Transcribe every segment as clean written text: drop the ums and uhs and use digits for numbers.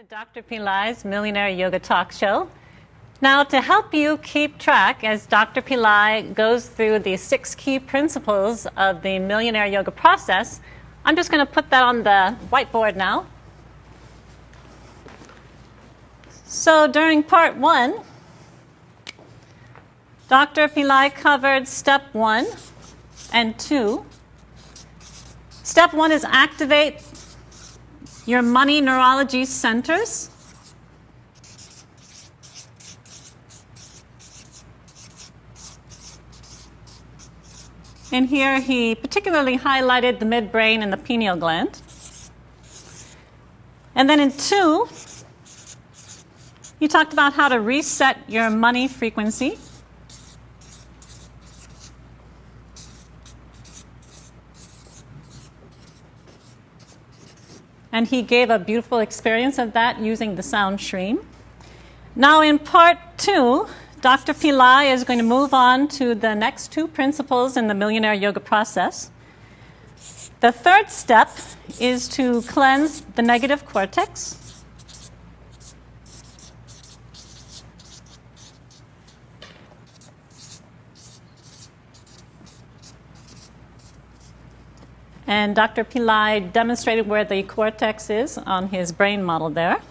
to Dr. Pillai's Millionaire Yoga Talk Show. Now, to help you keep track as Dr. Pillai goes through the 6 key principles of the Millionaire Yoga process, I'm just going to put that on the whiteboard now. So during part 1, Dr. Pillai covered step 1 and 2. Step 1 is activate your money neurology centers. And here he particularly highlighted the midbrain and the pineal gland. And then in 2, he talked about how to reset your money frequency. And he gave a beautiful experience of that using the sound stream. Now in part 2, Dr. Pillai is going to move on to the next 2 principles in the Millionaire Yoga process. The third step is to cleanse the negative cortex. And Dr. Pillai demonstrated where the cortex is on his brain model there.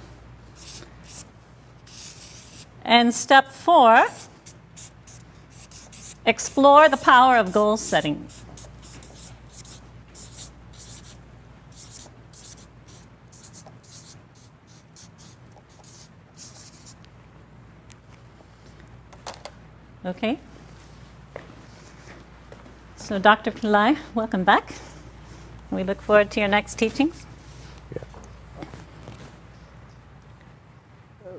And step 4, explore the power of goal setting. Okay. So Dr. Pillai, welcome back. We look forward to your next teachings.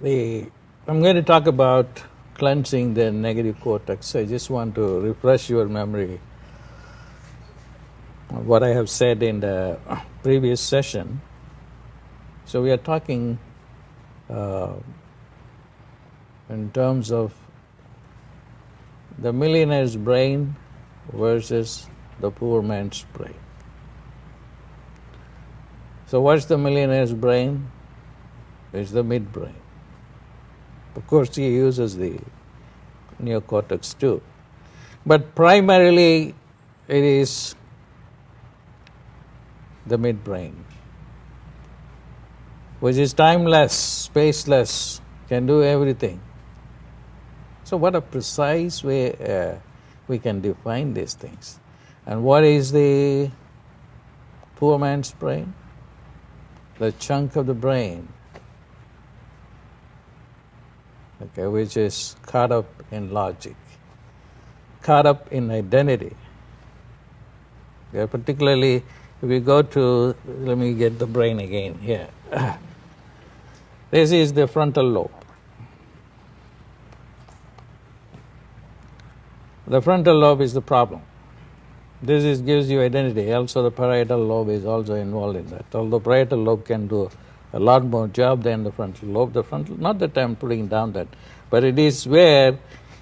I'm going to talk about cleansing the negative cortex. I just want to refresh your memory of what I have said in the previous session. So we are talking in terms of the millionaire's brain versus the poor man's brain. So what's the millionaire's brain? It's the midbrain. Of course, he uses the neocortex too. But primarily, it is the midbrain, which is timeless, spaceless, can do everything. So what a precise way we can define these things. And what is the poor man's brain? The chunk of the brain, okay, which is caught up in logic, caught up in identity. Okay, particularly if we go to, let me get the brain again here. This is the frontal lobe. The frontal lobe is the problem. This gives you identity. Also, the parietal lobe is also involved in that. Although parietal lobe can do a lot more job than the frontal lobe. The frontal, not that I'm putting down that, but it is where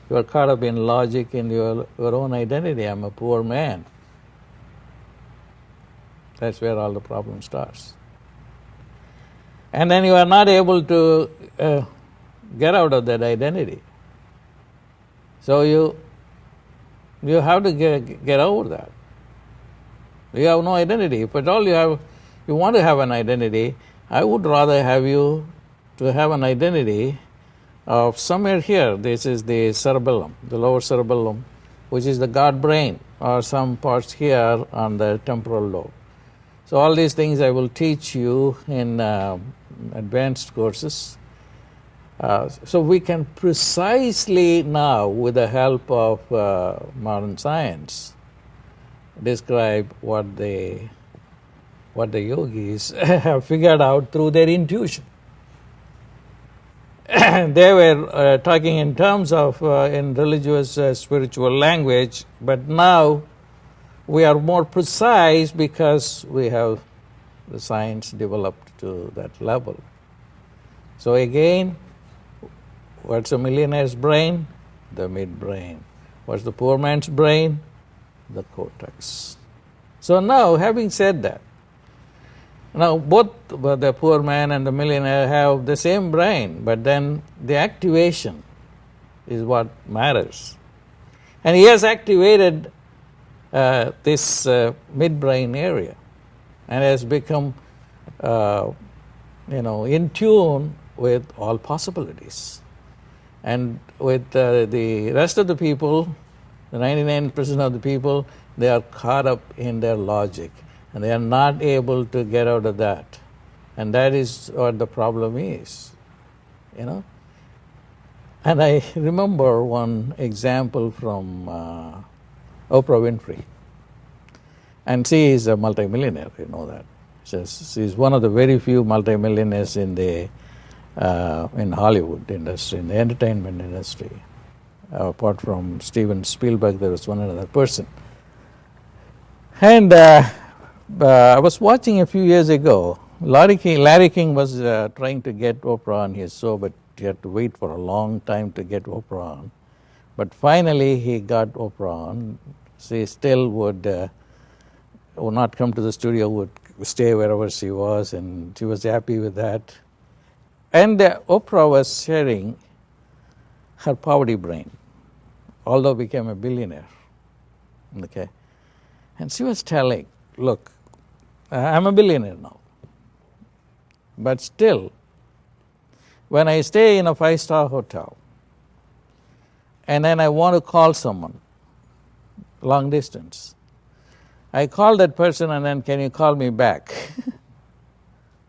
you are caught up in logic in your own identity. I'm a poor man. That's where all the problem starts. And then you are not able to get out of that identity. So you have to get over that. You have no identity. If at all you want to have an identity, I would rather have you to have an identity of somewhere here. This is the cerebellum, the lower cerebellum, which is the God brain, or some parts here on the temporal lobe. So all these things I will teach you in advanced courses. So we can precisely now, with the help of modern science, describe what the yogis have figured out through their intuition. They were talking in terms of in religious spiritual language, but now we are more precise because we have the science developed to that level. So again, what's a millionaire's brain? The midbrain. What's the poor man's brain? The cortex. So now, having said that, Now, both the poor man and the millionaire have the same brain, but then the activation is what matters. And he has activated this midbrain area and has become, in tune with all possibilities. And with the rest of the people, the 99% of the people, they are caught up in their logic, and they are not able to get out of that. And that is what the problem is, And I remember one example from Oprah Winfrey. And she is a multimillionaire, you know that. She's one of the very few multimillionaires in Hollywood industry, in the entertainment industry. Apart from Steven Spielberg, there was one other person. And I was watching a few years ago, Larry King was trying to get Oprah on his show, but he had to wait for a long time to get Oprah on. But finally he got Oprah on. She still would not come to the studio, would stay wherever she was, and she was happy with that. And Oprah was sharing her poverty brain, although became a billionaire. Okay. And she was telling, look, I'm a billionaire now. But still, when I stay in a 5-star hotel, and then I want to call someone, long distance, I call that person and then, can you call me back?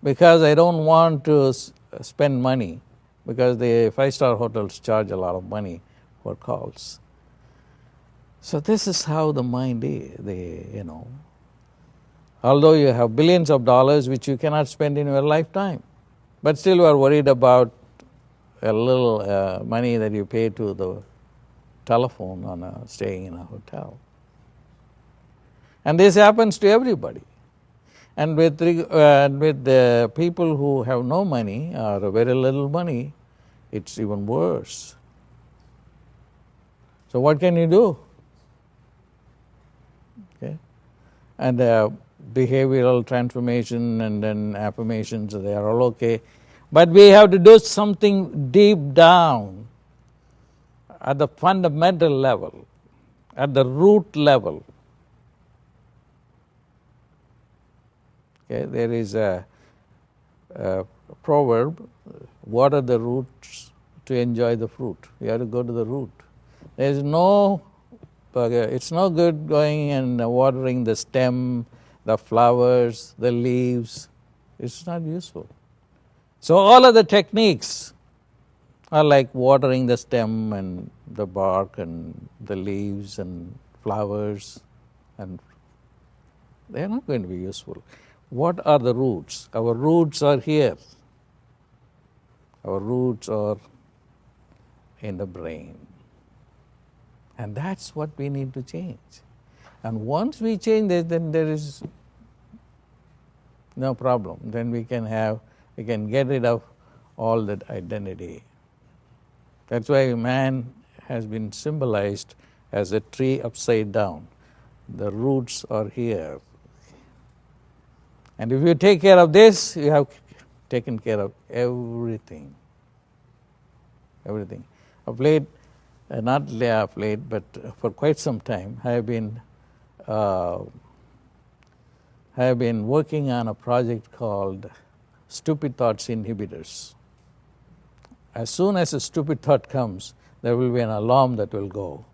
Because I don't want to spend money, because the 5-star hotels charge a lot of money for calls. So this is how the mind is, Although you have billions of dollars which you cannot spend in your lifetime, but still you are worried about a little money that you pay to the telephone on staying in a hotel. And this happens to everybody. And with the people who have no money or very little money, it's even worse. So what can you do? Okay. And behavioral transformation and then affirmations, they are all okay. But we have to do something deep down at the fundamental level, at the root level. Okay, there is a proverb, water the roots to enjoy the fruit. You have to go to the root. It's no good going and watering the stem, the flowers, the leaves. It's not useful. So all of the techniques are like watering the stem and the bark and the leaves and flowers, and they are not going to be useful. What are the roots? Our roots are here. Our roots are in the brain. And that's what we need to change. And once we change it, then there is no problem. Then we can get rid of all that identity. That's why man has been symbolized as a tree upside down. The roots are here. And if you take care of this, you have taken care of everything. Everything. Of late, not of late, but for quite some time, I have been working on a project called Stupid Thoughts Inhibitors. As soon as a stupid thought comes, there will be an alarm that will go.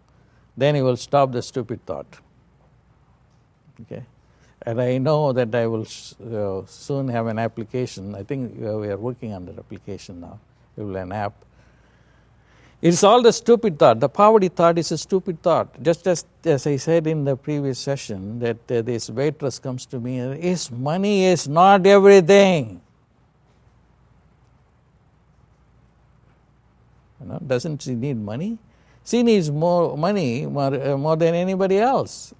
Then you will stop the stupid thought. Okay? And I know that I will soon have an application. I think we are working on that application now. It will be an app. It's all the stupid thought. The poverty thought is a stupid thought. Just as I said in the previous session, that this waitress comes to me and money is not everything. Doesn't she need money? She needs more money, more than anybody else.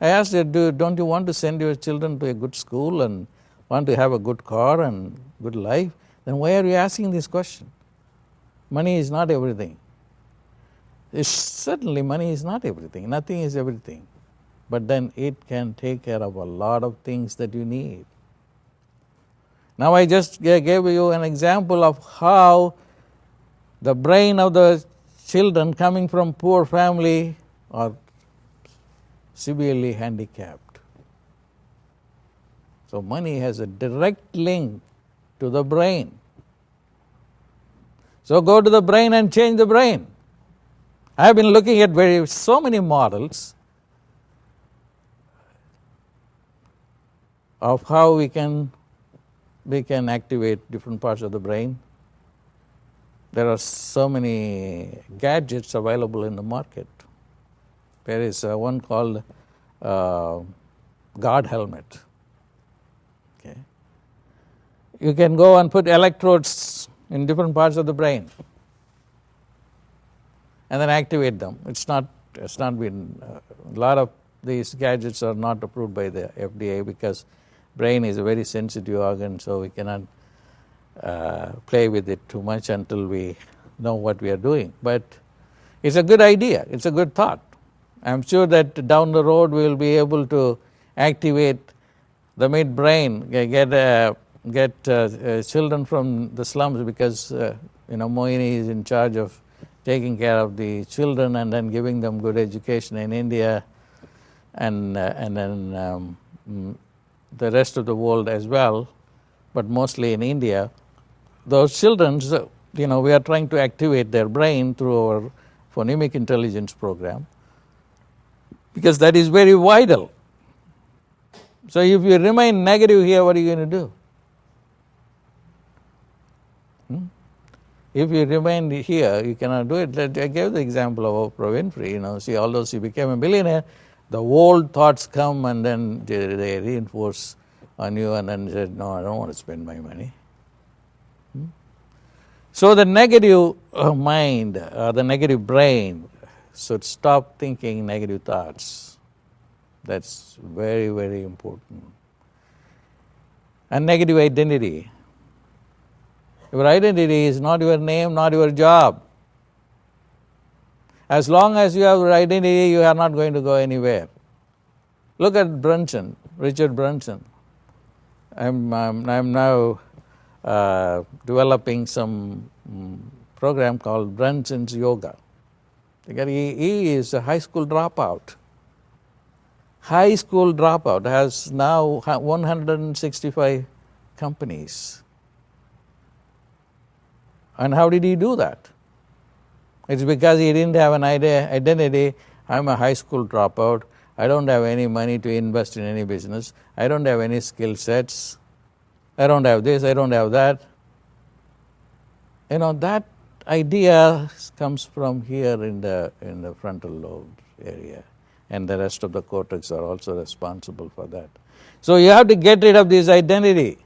I asked her, don't you want to send your children to a good school and want to have a good car and good life? Then why are you asking this question? Money is not everything. Certainly money is not everything. Nothing is everything. But then it can take care of a lot of things that you need. Now I just gave you an example of how the brain of the children coming from poor family are severely handicapped. So money has a direct link to the brain. So go to the brain and change the brain. I have been looking at so many models of how we can activate different parts of the brain. There are so many gadgets available in the market. There is one called God helmet. Okay. You can go and put electrodes in different parts of the brain and then activate them. It's not been, a lot of these gadgets are not approved by the FDA because brain is a very sensitive organ, so we cannot play with it too much until we know what we are doing. But it's a good idea. It's a good thought. I'm sure that down the road we will be able to activate the midbrain, get children from the slums, because Moini is in charge of taking care of the children and then giving them good education in India and then the rest of the world as well, but mostly in India. Those children, we are trying to activate their brain through our phonemic intelligence program, because that is very vital. So if you remain negative here, what are you going to do? If you remain here, you cannot do it. I gave the example of Oprah Winfrey. See, although she became a millionaire, the old thoughts come and then they reinforce on you, and then said, no, I don't want to spend my money. So the negative mind, the negative brain should stop thinking negative thoughts. That's very, very important. And negative identity. Your identity is not your name, not your job. As long as you have your identity, you are not going to go anywhere. Look at Brunson, Richard Brunson. I'm now developing some program called Brunson's Yoga. He is a high school dropout. High school dropout, has now 165 companies. And how did he do that? It's because he didn't have an identity. I'm a high school dropout. I don't have any money to invest in any business. I don't have any skill sets. I don't have this, I don't have that. That idea comes from here in the frontal lobe area. And the rest of the cortex are also responsible for that. So you have to get rid of this identity.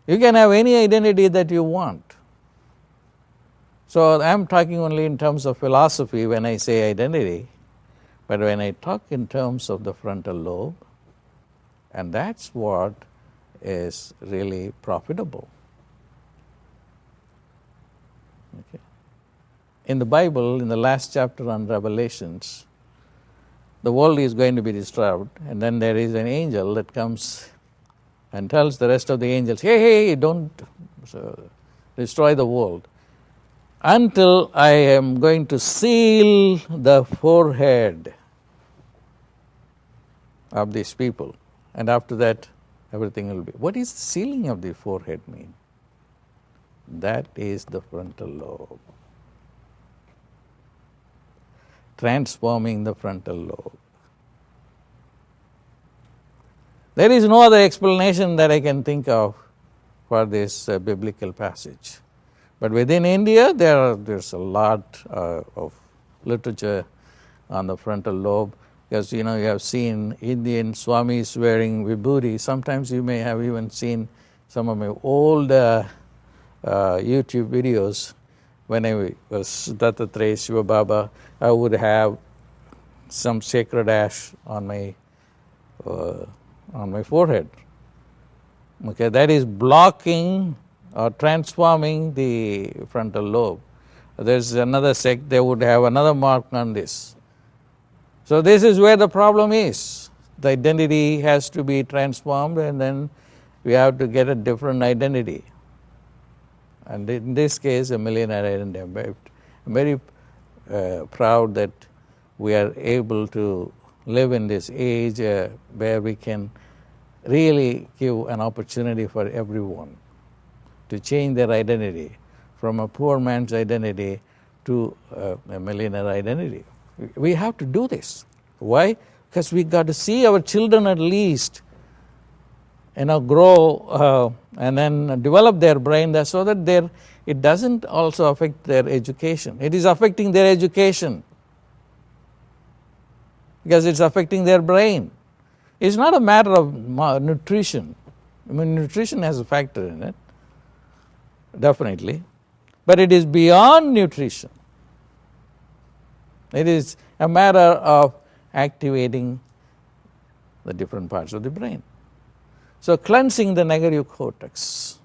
You can have any identity that you want. So I'm talking only in terms of philosophy when I say identity, but when I talk in terms of the frontal lobe, and that's what is really profitable. Okay. In the Bible, in the last chapter on Revelations, the world is going to be destroyed, and then there is an angel that comes and tells the rest of the angels, hey, don't destroy the world until I am going to seal the forehead of these people. And after that, everything will be. What is the sealing of the forehead mean? That is the frontal lobe. Transforming the frontal lobe. There is no other explanation that I can think of for this biblical passage. But within India, there's a lot of literature on the frontal lobe, because you have seen Indian swamis wearing vibhuti. Sometimes you may have even seen some of my old YouTube videos. When I was Dattatreya Shiva Baba, I would have some sacred ash on my forehead. Okay, that is blocking or transforming the frontal lobe. There's another sect, they would have another mark on this. So this is where the problem is. the identity has to be transformed, and then we have to get a different identity. And in this case, a millionaire identity. I'm very proud that we are able to live in this age where we can really give an opportunity for everyone to change their identity from a poor man's identity to a millionaire identity. We have to do this. Why? Because we got to see our children at least, grow and then develop their brain so that it doesn't also affect their education. It is affecting their education because it's affecting their brain. It's not a matter of nutrition. I mean, nutrition has a factor in it, definitely, but it is beyond nutrition. It is a matter of activating the different parts of the brain. So cleansing the negative cortex.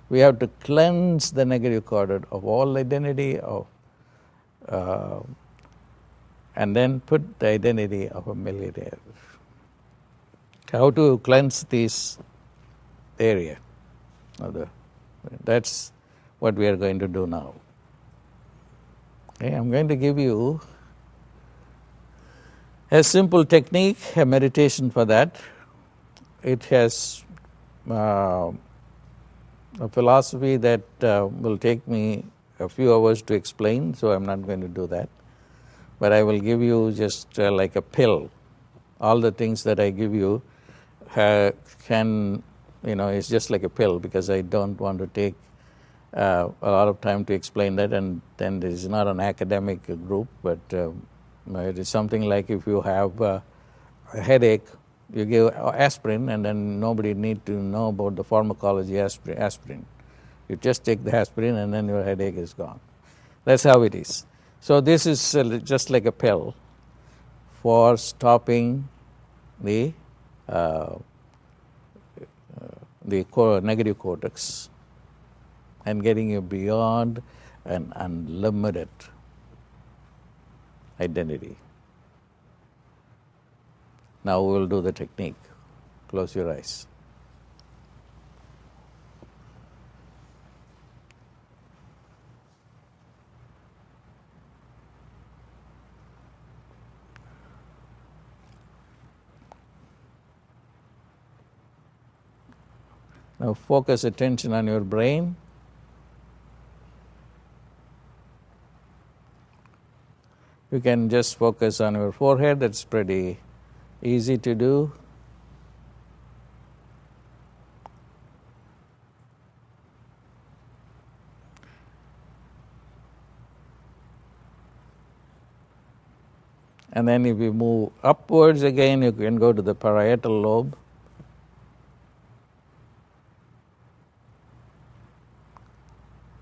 We have to cleanse the negative cortex of all identity and then put the identity of a millionaire. How to cleanse this area? That's what we are going to do now. Okay, I'm going to give you a simple technique, a meditation for that. It has a philosophy that will take me a few hours to explain, so I'm not going to do that. But I will give you just like a pill. All the things that I give you it's just like a pill, because I don't want to take a lot of time to explain that, and then this is not an academic group, but it is something like if you have a headache, you give aspirin, and then nobody need to know about the pharmacology aspirin. You just take the aspirin and then your headache is gone. That's how it is. So this is just like a pill for stopping the negative cortex and getting you beyond an unlimited identity. Now we will do the technique. Close your eyes. Now focus attention on your brain. You can just focus on your forehead. That's pretty easy to do. And then if you move upwards again, you can go to the parietal lobe.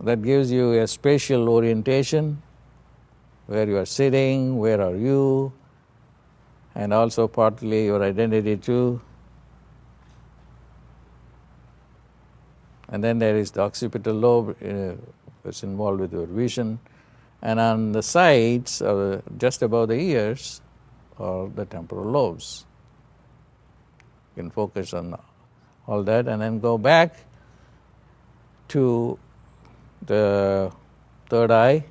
That gives you a spatial orientation, where you are sitting, where are you, and also partly your identity too. And then there is the occipital lobe, that's involved with your vision. And on the sides, just above the ears, are the temporal lobes. You can focus on all that and then go back to the third eye,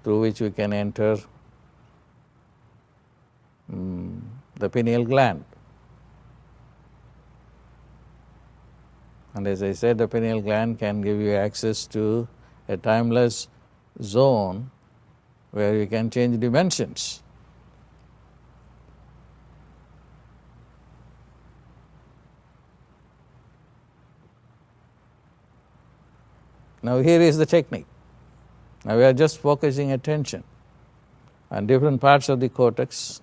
through which we can enter the pineal gland. And as I said, the pineal gland can give you access to a timeless zone where you can change dimensions. Now here is the technique. Now we are just focusing attention on different parts of the cortex.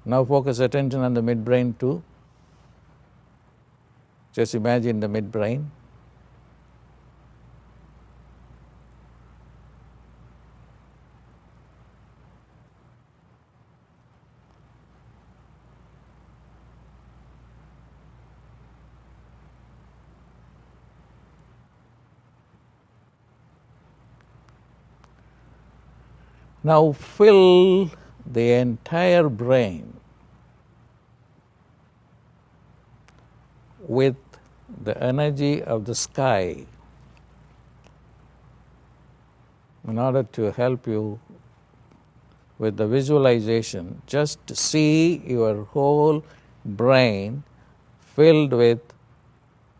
Now focus attention on the midbrain too. Just imagine the midbrain. Now fill the entire brain with the energy of the sky in order to help you with the visualization. Just see your whole brain filled with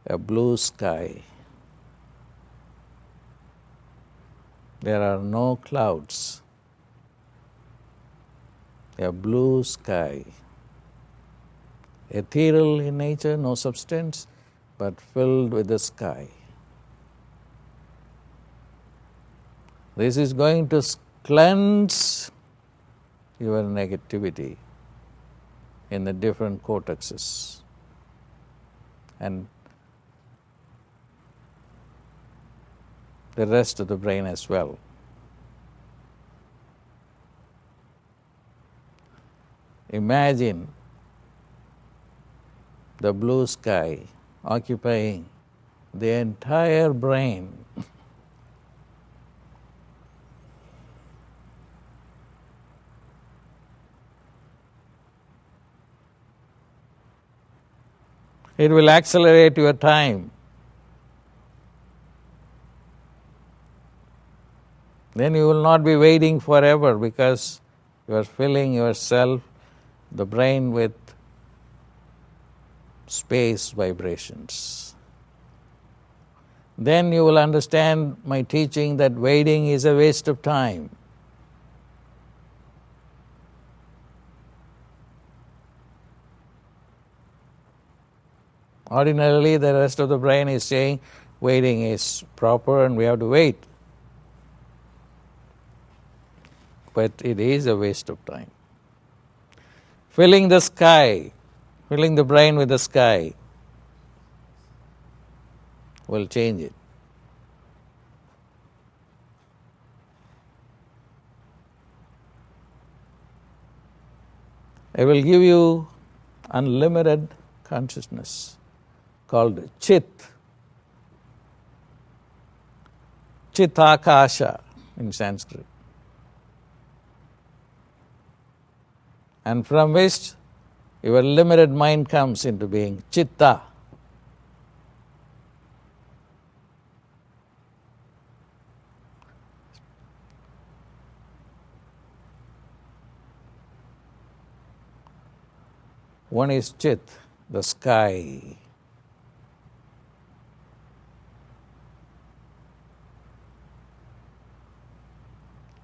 a blue sky. There are no clouds. A blue sky. Ethereal in nature, no substance, but filled with the sky. This is going to cleanse your negativity in the different cortexes and the rest of the brain as well. Imagine the blue sky occupying the entire brain. It will accelerate your time. Then you will not be waiting forever because you are filling yourself, the brain, with space vibrations. Then you will understand my teaching that waiting is a waste of time. Ordinarily, the rest of the brain is saying waiting is proper and we have to wait. But it is a waste of time. Filling the sky, filling the brain with the sky will change it. It will give you unlimited consciousness called Chit. Chitakasha in Sanskrit. And from which your limited mind comes into being, Chitta. One is Chit, the sky.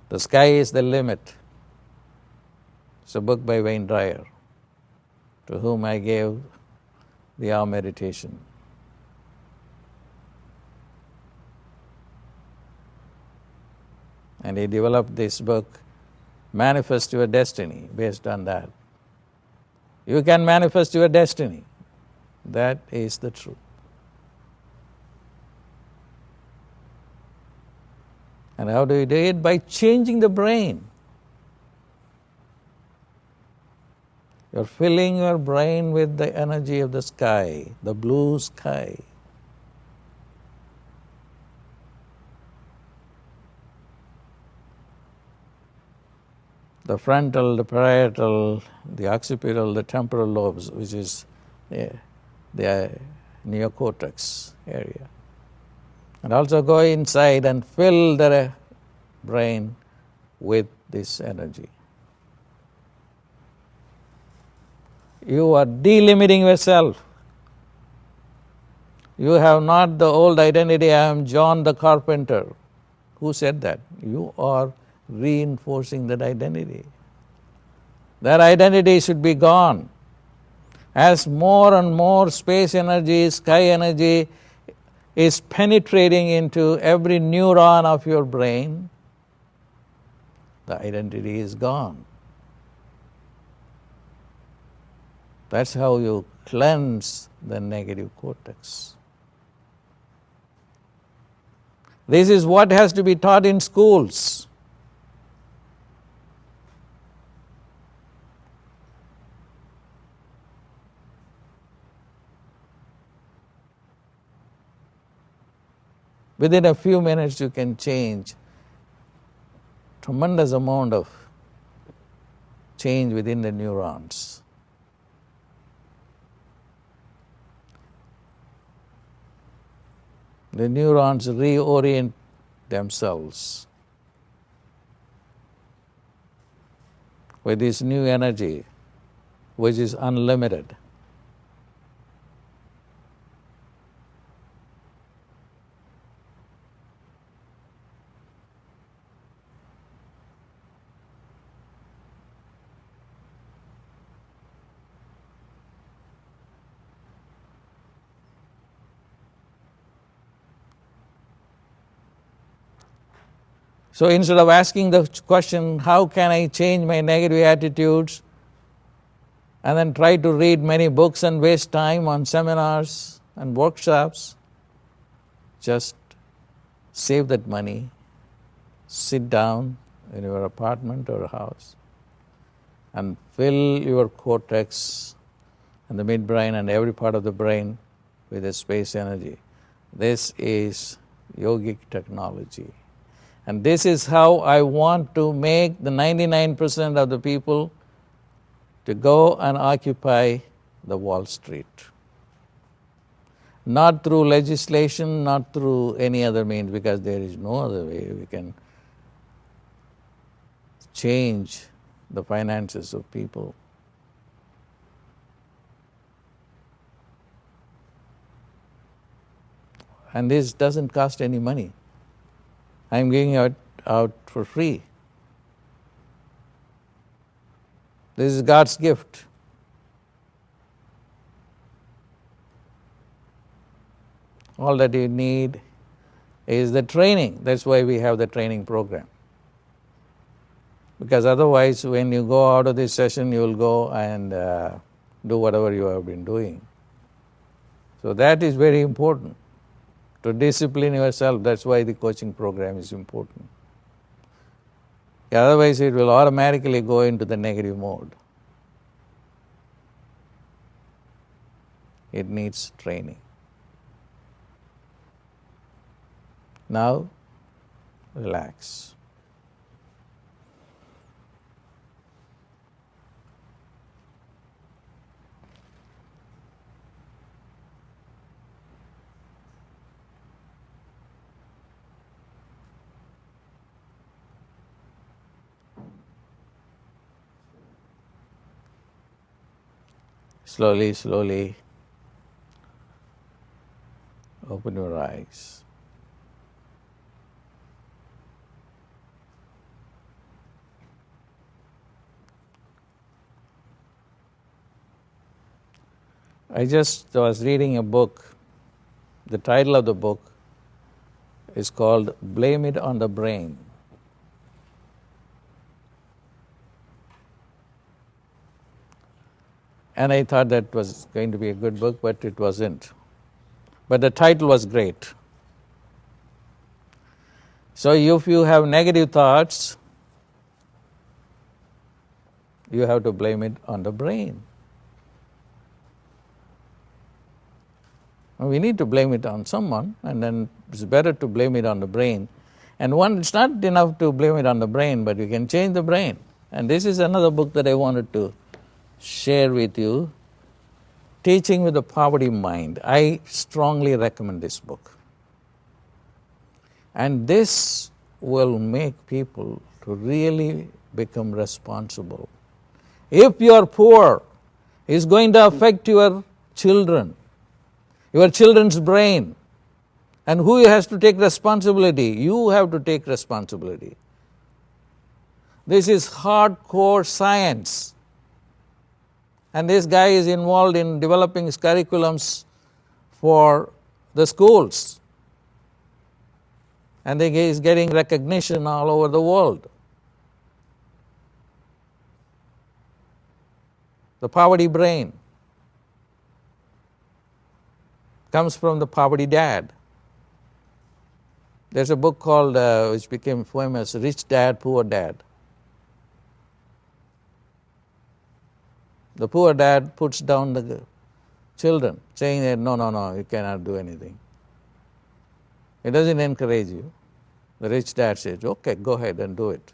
The sky is the limit. It's a book by Wayne Dyer, to whom I gave the hour meditation. And he developed this book, Manifest Your Destiny, based on that. You can manifest your destiny. That is the truth. And how do you do it? By changing the brain. You're filling your brain with the energy of the sky, the blue sky. The frontal, the parietal, the occipital, the temporal lobes, which is the neocortex area. And also go inside and fill the brain with this energy. You are delimiting yourself. You have not the old identity, I am John the carpenter. Who said that? You are reinforcing that identity. That identity should be gone. As more and more space energy, sky energy is penetrating into every neuron of your brain, the identity is gone. That's how you cleanse the negative cortex. This is what has to be taught in schools. Within a few minutes you can change tremendous amount of change within the neurons. The neurons reorient themselves with this new energy, which is unlimited. So instead of asking the question, how can I change my negative attitudes, and then try to read many books and waste time on seminars and workshops, just save that money, sit down in your apartment or house, and fill your cortex and the midbrain and every part of the brain with a space energy. This is yogic technology. And this is how I want to make the 99% of the people to go and occupy the Wall Street. Not through legislation, not through any other means, because there is no other way we can change the finances of people. And this doesn't cost any money. I'm giving it out for free. This is God's gift. All that you need is the training. That's why we have the training program. Because otherwise, when you go out of this session, you will go and do whatever you have been doing. So that is very important. To discipline yourself, that's why the coaching program is important. Otherwise, it will automatically go into the negative mode. It needs training. Now, relax. Slowly, slowly open your eyes. I just was reading a book. The title of the book is called Blame It on the Brain. And I thought that was going to be a good book, but it wasn't. But the title was great. So if you have negative thoughts, you have to blame it on the brain. We need to blame it on someone, and then it's better to blame it on the brain. And it's not enough to blame it on the brain, but you can change the brain. And this is another book that I wanted to share with you, Teaching with the Poverty Mind. I strongly recommend this book. And this will make people to really become responsible. If you are poor, it's going to affect your children's brain. And who has to take responsibility? You have to take responsibility. This is hardcore science. And this guy is involved in developing curriculums for the schools. And he is getting recognition all over the world. The poverty brain comes from the poverty dad. There's a book called, which became famous, Rich Dad, Poor Dad. The poor dad puts down the children, saying that, no, you cannot do anything. He doesn't encourage you. The rich dad says, okay, go ahead and do it.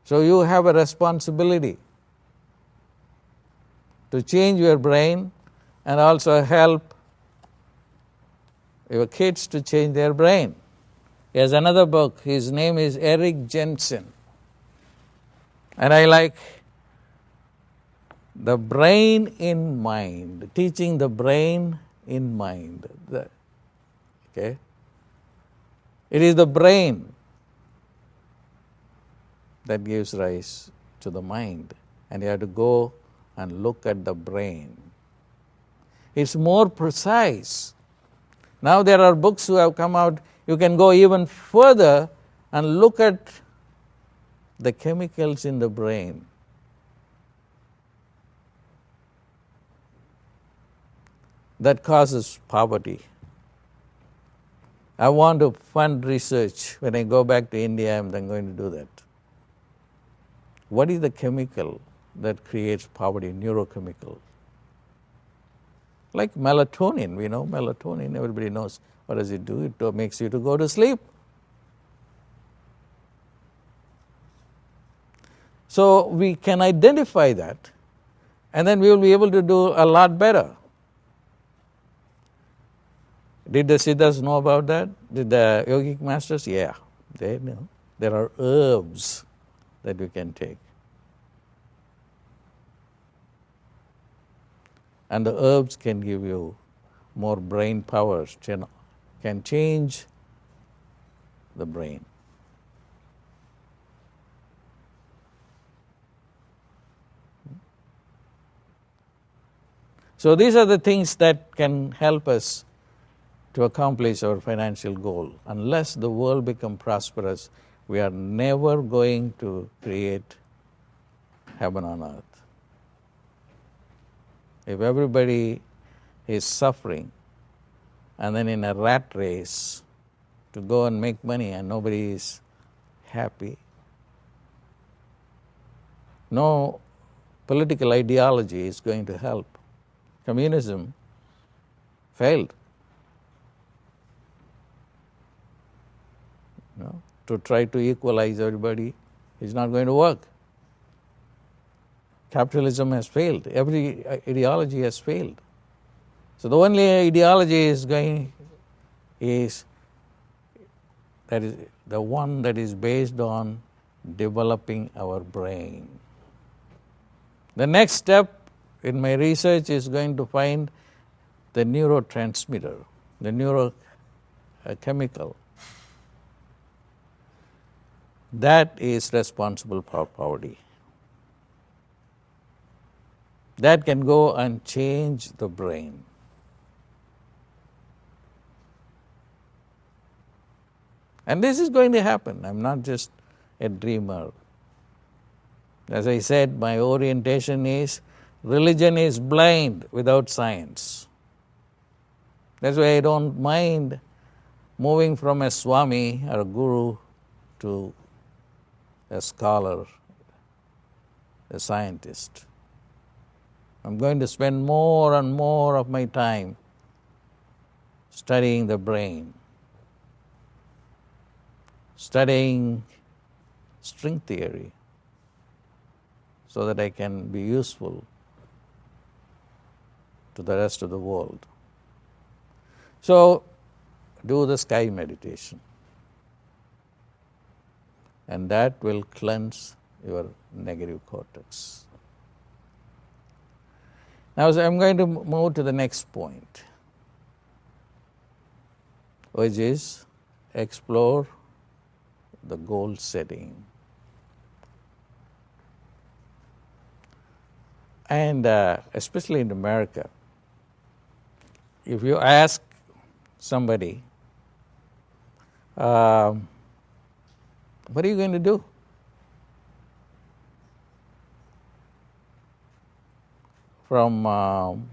So you have a responsibility to change your brain and also help your kids to change their brain. He has another book. His name is Eric Jensen. And I like The Brain in Mind, teaching the brain in mind. Okay? It is the brain that gives rise to the mind. And you have to go and look at the brain. It's more precise. Now there are books who have come out. You can go even further and look at the chemicals in the brain. That causes poverty. I want to fund research. When I go back to India, I'm then going to do that. What is the chemical that creates poverty? Neurochemical. Like melatonin, we know melatonin, everybody knows. What does it do? It makes you to go to sleep. So we can identify that, and then we will be able to do a lot better. Did the Siddhas know about that? Did the yogic masters? Yeah, they know. There are herbs that you can take. And the herbs can give you more brain powers, can change the brain. So these are the things that can help us to accomplish our financial goal. Unless the world becomes prosperous, we are never going to create heaven on earth. If everybody is suffering and then in a rat race to go and make money and nobody is happy, no political ideology is going to help. Communism failed. To try to equalize everybody is not going to work. Capitalism has failed. Every ideology has failed. So the only ideology is that is the one that is based on developing our brain. The next step in my research is going to find the neurotransmitter, the neurochemical that is responsible for poverty. That can go and change the brain. And this is going to happen. I'm not just a dreamer. As I said, my orientation is religion is blind without science. That's why I don't mind moving from a Swami or a guru to a scholar, a scientist. I'm going to spend more and more of my time studying the brain, studying string theory, so that I can be useful to the rest of the world. So, do the sky meditation, and that will cleanse your negative cortex. Now, I'm going to move to the next point, which is explore the goal setting. And especially in America, if you ask somebody, what are you going to do? From,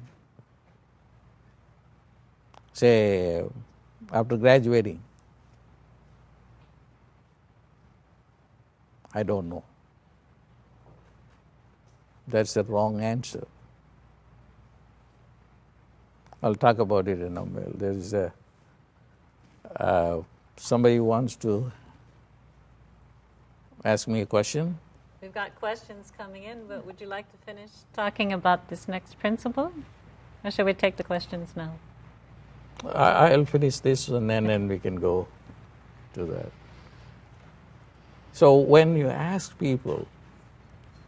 say, after graduating, I don't know. That's the wrong answer. I'll talk about it in a minute. There is somebody wants to ask me a question. We've got questions coming in, but would you like to finish talking about this next principle? Or shall we take the questions now? I'll finish this and then we can go to that. So when you ask people,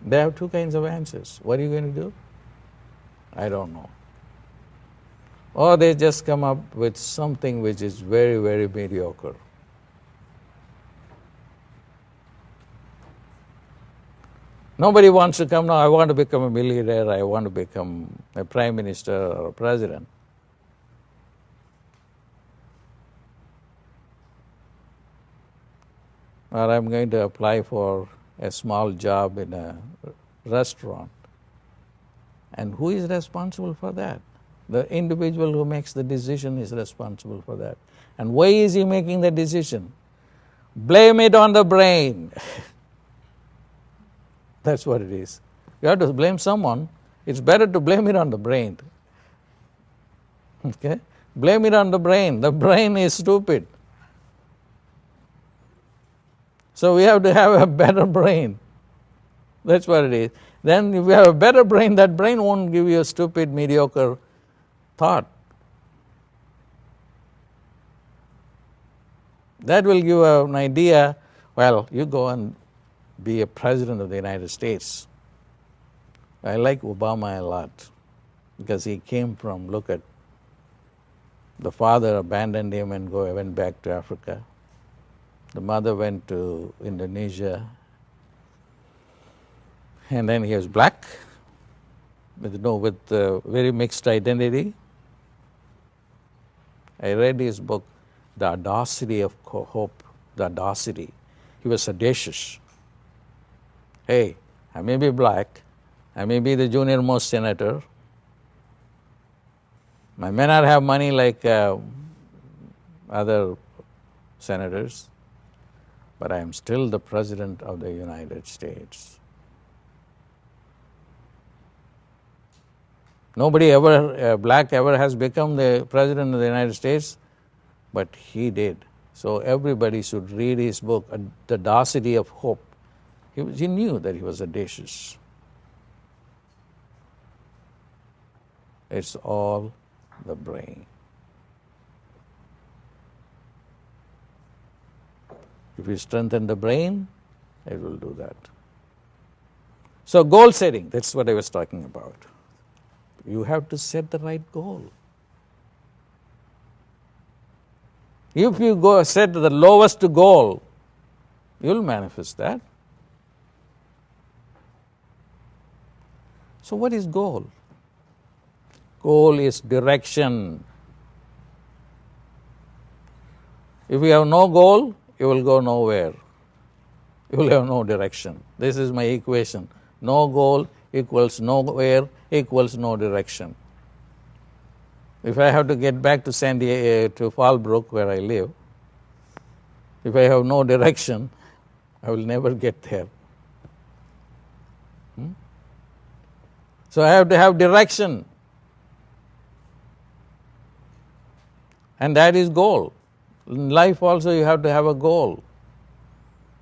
they have two kinds of answers. What are you going to do? I don't know. Or they just come up with something which is very, very mediocre. Nobody wants to come now, I want to become a millionaire, I want to become a prime minister or a president. Or I'm going to apply for a small job in a restaurant. And who is responsible for that? The individual who makes the decision is responsible for that. And why is he making the decision? Blame it on the brain. That's what it is. You have to blame someone. It's better to blame it on the brain. Okay? Blame it on the brain. The brain is stupid. So we have to have a better brain. That's what it is. Then if you have a better brain, that brain won't give you a stupid, mediocre thought. That will give you an idea, well, you go and be a president of the United States. I like Obama a lot because he came from, look at, the father abandoned him and went back to Africa. The mother went to Indonesia, and then he was black, with very mixed identity. I read his book, The Audacity of Hope, The Audacity. He was audacious. Hey, I may be black, I may be the junior most senator, I may not have money like other senators, but I am still the President of the United States. Nobody ever, black ever has become the President of the United States, but he did. So everybody should read his book, The Audacity of Hope. He knew that he was audacious. It's all the brain. If you strengthen the brain, it will do that. So goal setting, that's what I was talking about. You have to set the right goal. If you go set the lowest goal, you'll manifest that. So what is goal? Goal is direction. If you have no goal, you will go nowhere. You will have no direction. This is my equation. No goal equals nowhere equals no direction. If I have to get back to to Fallbrook where I live, if I have no direction, I will never get there. So I have to have direction. And that is goal. In life also you have to have a goal.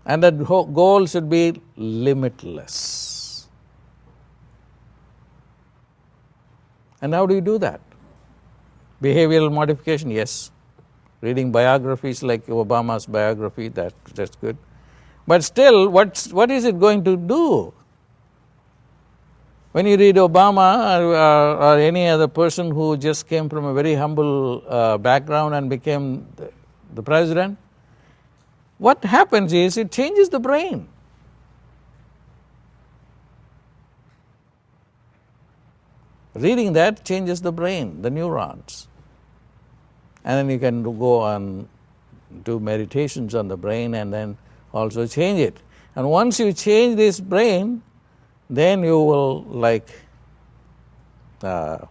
And that goal should be limitless. And how do you do that? Behavioral modification, yes. Reading biographies like Obama's biography, that's good. But still, what is it going to do? When you read Obama or any other person who just came from a very humble background and became the president, what happens is it changes the brain. Reading that changes the brain, the neurons. And then you can go on do meditations on the brain and then also change it. And once you change this brain, then you will have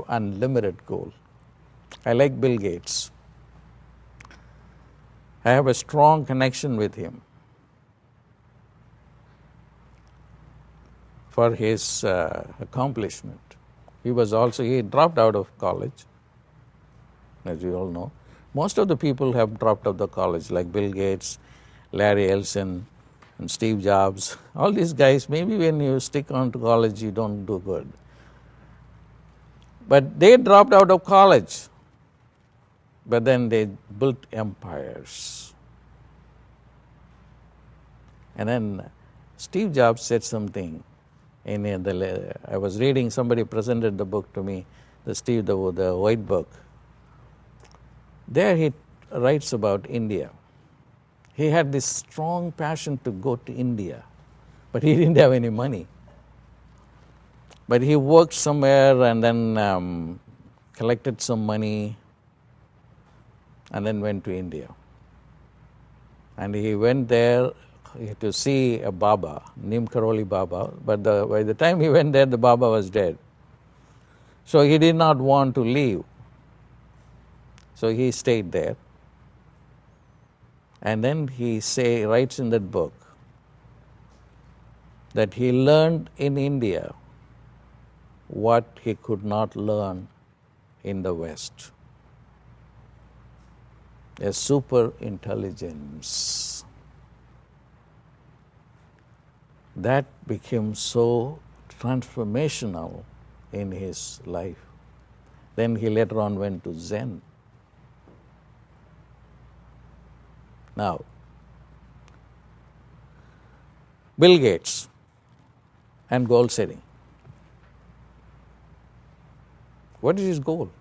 unlimited goal. I like Bill Gates. I have a strong connection with him for his accomplishment. He dropped out of college, as you all know. Most of the people have dropped out of college, like Bill Gates, Larry Ellison, and Steve Jobs, all these guys, maybe when you stick on to college, you don't do good. But they dropped out of college, but then they built empires. And then Steve Jobs said something. I was reading, somebody presented the book to me, the white book. There he writes about India. He had this strong passion to go to India, but he didn't have any money. But he worked somewhere and then collected some money and then went to India. And he went there to see a Baba, Neem Karoli Baba, but by the time he went there, the Baba was dead. So he did not want to leave. So he stayed there. And then he writes in that book that he learned in India what he could not learn in the West. A super intelligence. That became so transformational in his life. Then he later on went to Zen. Now, Bill Gates and goal setting. What is his goal?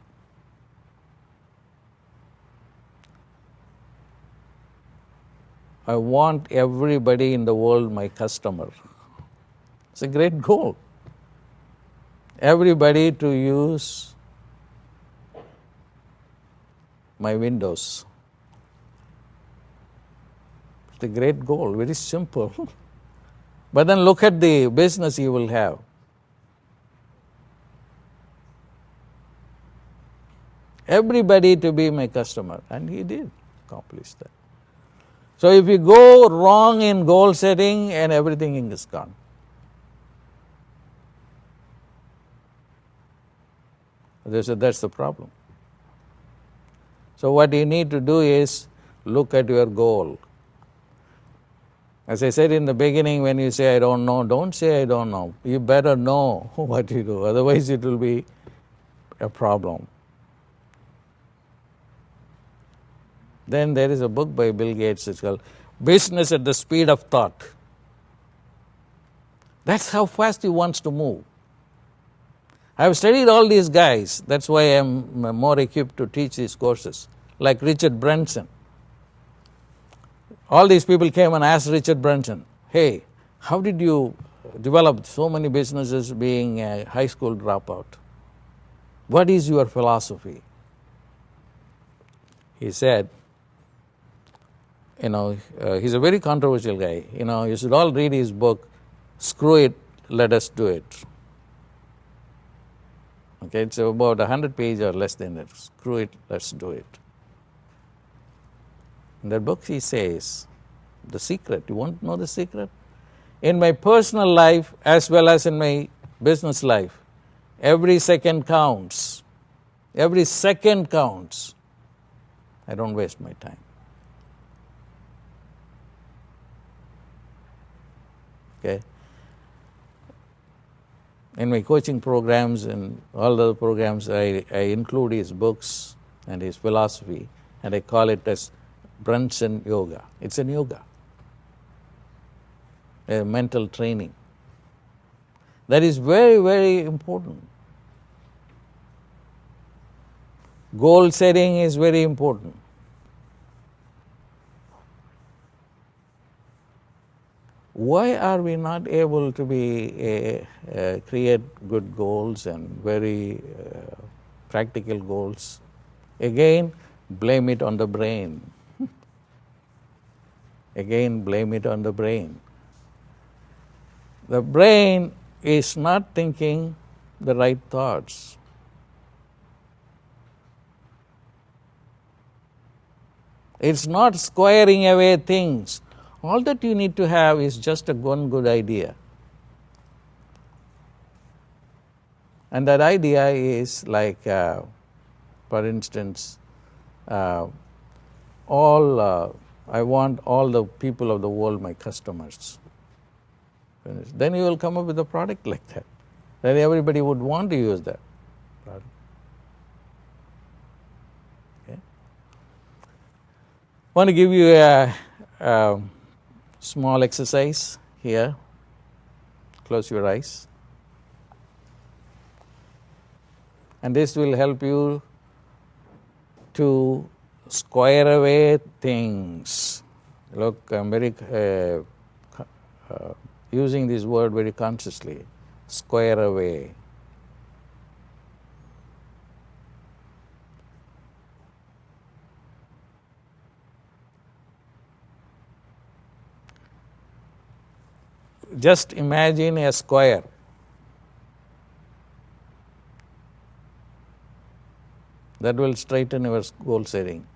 I want everybody in the world my customer. It's a great goal. Everybody to use my windows. It's a great goal, very simple. But then look at the business you will have. Everybody to be my customer. And he did accomplish that. So if you go wrong in goal setting, and everything is gone. That's the problem. So what you need to do is look at your goal. As I said in the beginning, when you say, I don't know, don't say, I don't know. You better know what you do. Otherwise, it will be a problem. Then there is a book by Bill Gates, it's called Business at the Speed of Thought. That's how fast he wants to move. I've studied all these guys. That's why I'm more equipped to teach these courses. Like Richard Branson. All these people came and asked Richard Branson, hey, how did you develop so many businesses being a high school dropout? What is your philosophy? He said, he's a very controversial guy. You should all read his book, Screw It, Let Us Do It. Okay, it's about 100 pages or less than that. Screw it, let's do it. In that book he says, the secret, you want to know the secret? In my personal life as well as in my business life, every second counts. Every second counts. I don't waste my time. Okay? In my coaching programs and all the other programs, I include his books and his philosophy, and I call it as Branson Yoga. It's an yoga, a mental training. That is very, very important. Goal setting is very important. Why are we not able to create good goals and very practical goals? Again, blame it on the brain. Again, blame it on the brain. The brain is not thinking the right thoughts. It's not squaring away things. All that you need to have is just one good idea. And that idea is like, for instance, all I want all the people of the world my customers. Then you will come up with a product like that. Then everybody would want to use that product. Okay. I want to give you a small exercise here. Close your eyes. And this will help you to square away things. Look, I'm very using this word very consciously. Square away. Just imagine a square. That will straighten your goal setting.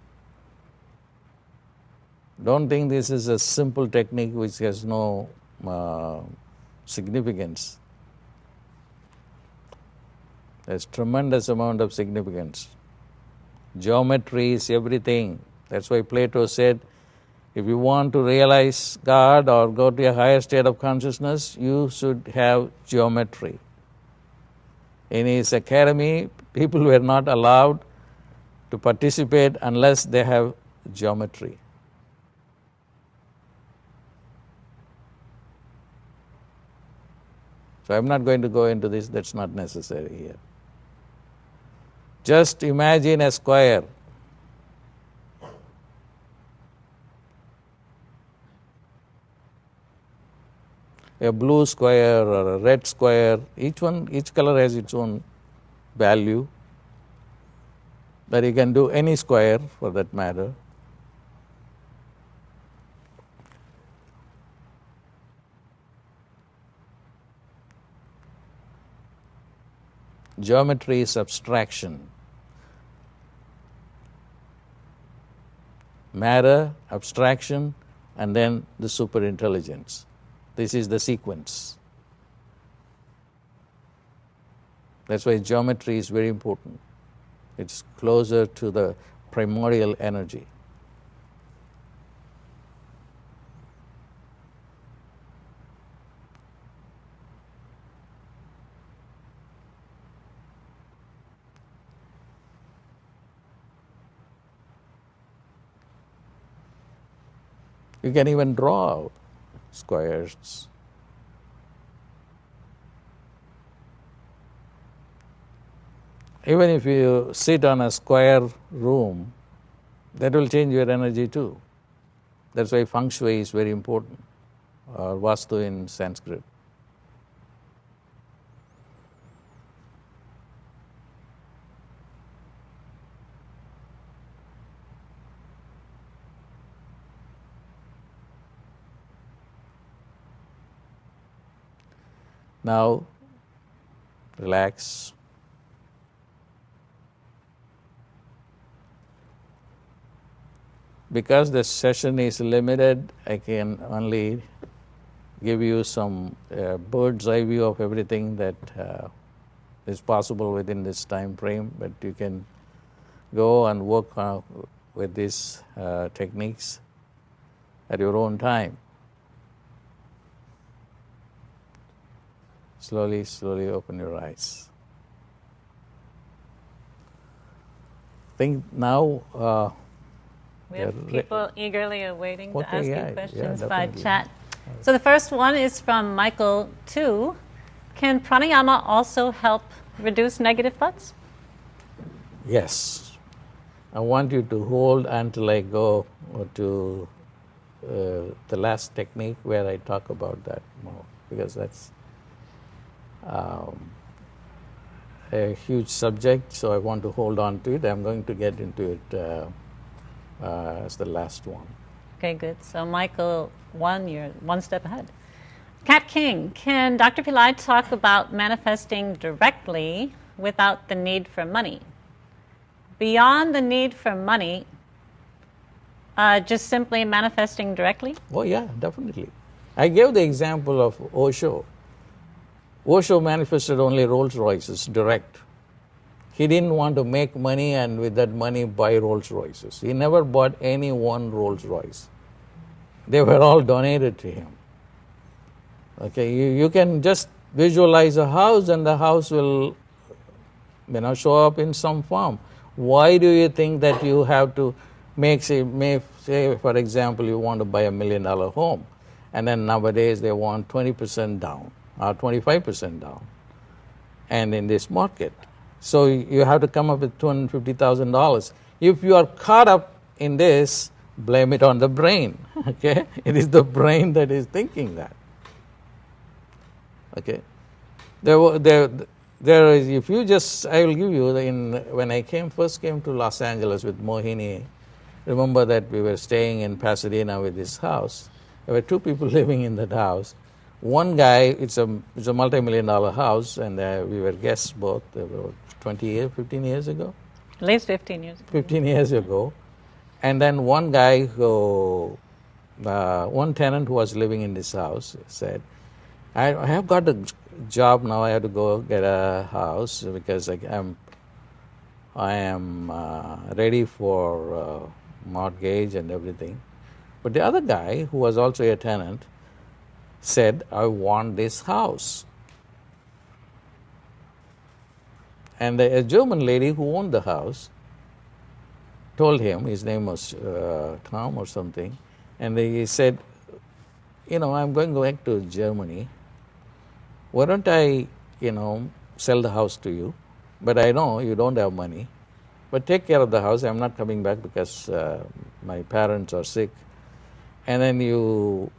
Don't think this is a simple technique which has no significance. There's tremendous amount of significance. Geometry is everything. That's why Plato said, if you want to realize God or go to a higher state of consciousness, you should have geometry. In his academy, people were not allowed to participate unless they have geometry. So I'm not going to go into this, that's not necessary here. Just imagine a square. A blue square or a red square, each color has its own value. But you can do any square for that matter. Geometry is abstraction. Matter, abstraction, and then the superintelligence. This is the sequence. That's why geometry is very important. It's closer to the primordial energy. You can even draw squares. Even if you sit on a square room, that will change your energy too. That's why feng shui is very important, or vastu in Sanskrit. Now, relax. Because the session is limited, I can only give you some bird's eye view of everything that is possible within this time frame, but you can go and work with these techniques at your own time. Slowly, slowly open your eyes. Think now. We have people eagerly awaiting to ask you questions by definitely. chat. So the first one is from Michael 2. Can pranayama also help reduce negative thoughts? Yes. I want you to hold until I go to the last technique where I talk about that more, because that's a huge subject, so I want to hold on to it. I'm going to get into it as the last one. Okay, good. So Michael 1, you're one step ahead. Kat King, can Dr. Pillai talk about manifesting directly without the need for money? Beyond the need for money, just simply manifesting directly? Oh yeah, definitely. I gave the example of Osho. Osho manifested only Rolls Royces direct. He didn't want to make money and with that money buy Rolls Royces. He never bought any one Rolls Royce. They were all donated to him. Okay, you can just visualize a house and the house will show up in some form. Why do you think that you have to say, for example, you want to buy $1 million home, and then nowadays they want 20% down or 25% down, and in this market. So you have to come up with $250,000. If you are caught up in this, blame it on the brain. Okay, it is the brain that is thinking that. Okay, there is. If you just, I will give you when I first came to Los Angeles with Mohini. Remember that we were staying in Pasadena with this house. There were two people living in that house. One guy, it's a multi-million-dollar house, and we were guests both. 15 years ago. At least 15 years ago. 15 years ago. And then one guy one tenant who was living in this house said, I have got a job now, I have to go get a house because I am ready for mortgage and everything. But the other guy, who was also a tenant, said, I want this house. And a German lady who owned the house told him, his name was Tom or something, and he said, I'm going back to Germany. Why don't I, sell the house to you? But I know you don't have money. But take care of the house. I'm not coming back because my parents are sick. And then you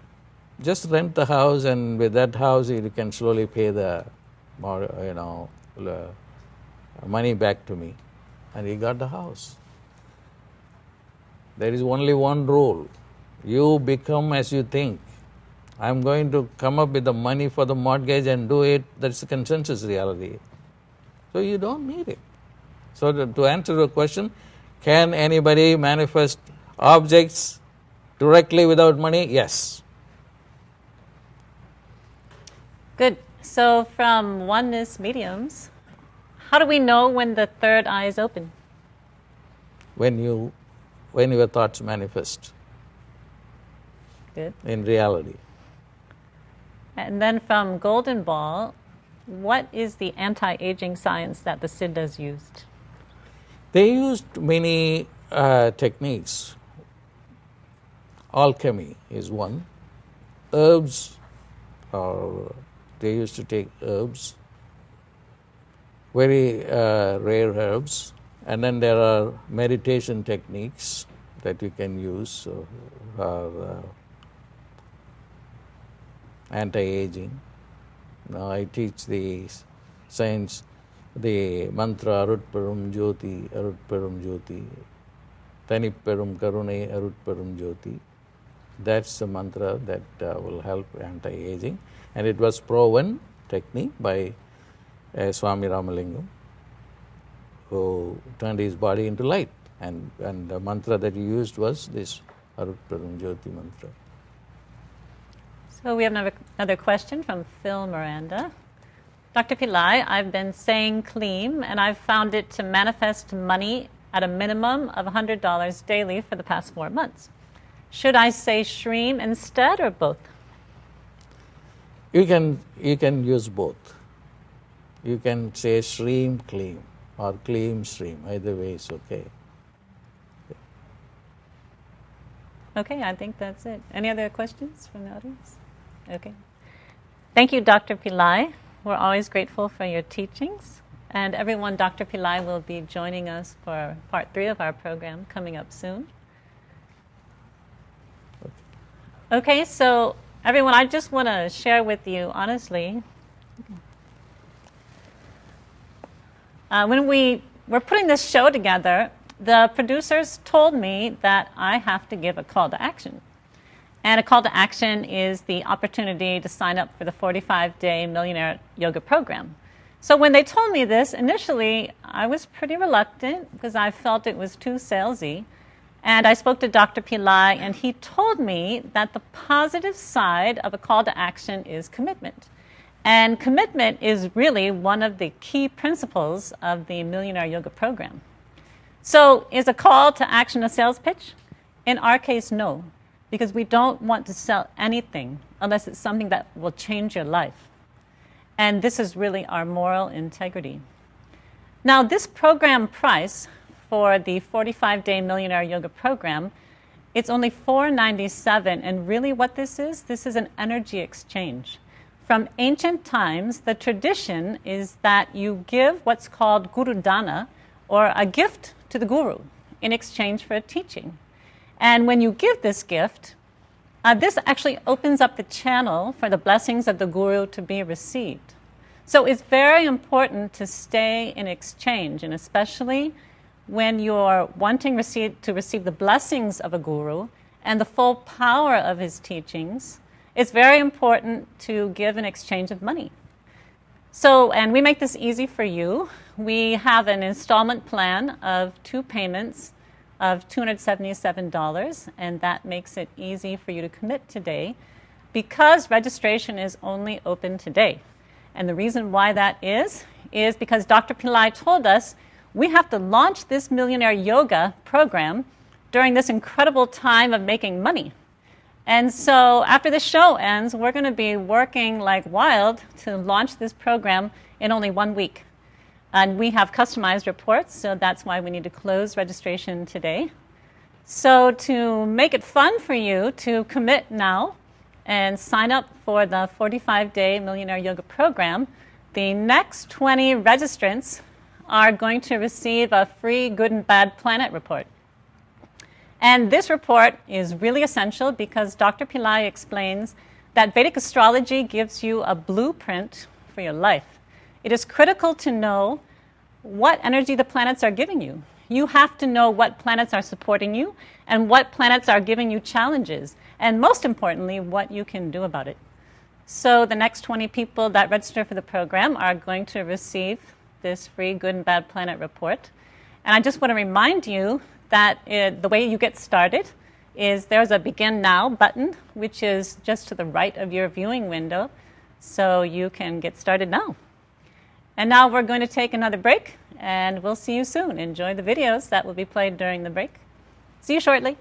just rent the house, and with that house you can slowly pay the money back to me. And he got the house. There is only one rule. You become as you think. I'm going to come up with the money for the mortgage and do it. That's the consensus reality. So you don't need it. So to answer the question, can anybody manifest objects directly without money? Yes. Good. So from oneness mediums, how do we know when the third eye is open? When your thoughts manifest. Good. In reality. And then from Golden Ball, what is the anti-aging science that the Siddhas used? They used many techniques. Alchemy is one. Herbs, they used to take herbs, very rare herbs. And then there are meditation techniques that you can use for anti-aging. Now I teach the science, the mantra Arutperum Jyoti, Arutperum Jyoti, Thanipperum Karunai, Arutperum Jyoti. That's the mantra that will help anti-aging. And it was proven technique by Swami Ramalingam, who turned his body into light. And the mantra that he used was this Arutperum Jyoti mantra. So we have another question from Phil Miranda. Dr. Pillai, I've been saying Kleem, and I've found it to manifest money at a minimum of $100 daily for the past 4 months. Should I say Shreem instead or both? You can use both. You can say Shreem Kleem or Kleem Shreem. Either way is okay. Okay, I think that's it. Any other questions from the audience? Okay. Thank you, Dr. Pillai. We're always grateful for your teachings. And everyone, Dr. Pillai will be joining us for part 3 of our program coming up soon. Okay, so everyone, I just want to share with you, honestly, when we were putting this show together, the producers told me that I have to give a call to action. And a call to action is the opportunity to sign up for the 45-day Millionaire Yoga Program. So when they told me this, initially I was pretty reluctant because I felt it was too salesy. And I spoke to Dr. Pillai, and he told me that the positive side of a call to action is commitment. And commitment is really one of the key principles of the Millionaire Yoga Program. So is a call to action a sales pitch? In our case, no. because we don't want to sell anything unless it's something that will change your life. And this is really our moral integrity. Now, this program price for the 45-day Millionaire Yoga Program, it's only $497. And really what this is an energy exchange. From ancient times, the tradition is that you give what's called Guru Dana, or a gift to the guru, in exchange for a teaching. And when you give this gift, this actually opens up the channel for the blessings of the guru to be received. So it's very important to stay in exchange, and especially when you're wanting to receive the blessings of a guru and the full power of his teachings, it's very important to give in exchange of money. So, and we make this easy for you. We have an installment plan of 2 payments of $277, and that makes it easy for you to commit today because registration is only open today. And the reason why that is because Dr. Pillai told us we have to launch this Millionaire Yoga program during this incredible time of making money. And so after the show ends, we're going to be working like wild to launch this program in only 1 week. And we have customized reports, so that's why we need to close registration today. So to make it fun for you to commit now and sign up for the 45-day Millionaire Yoga Program, the next 20 registrants are going to receive a free Good and Bad Planet report. And this report is really essential because Dr. Pillai explains that Vedic astrology gives you a blueprint for your life. It is critical to know what energy the planets are giving you. You have to know what planets are supporting you and what planets are giving you challenges, and most importantly, what you can do about it. So the next 20 people that register for the program are going to receive this free Good and Bad Planet report. And I just want to remind you that the way you get started is there's a Begin Now button, which is just to the right of your viewing window, so you can get started now. And now we're going to take another break, and we'll see you soon. Enjoy the videos that will be played during the break. See you shortly.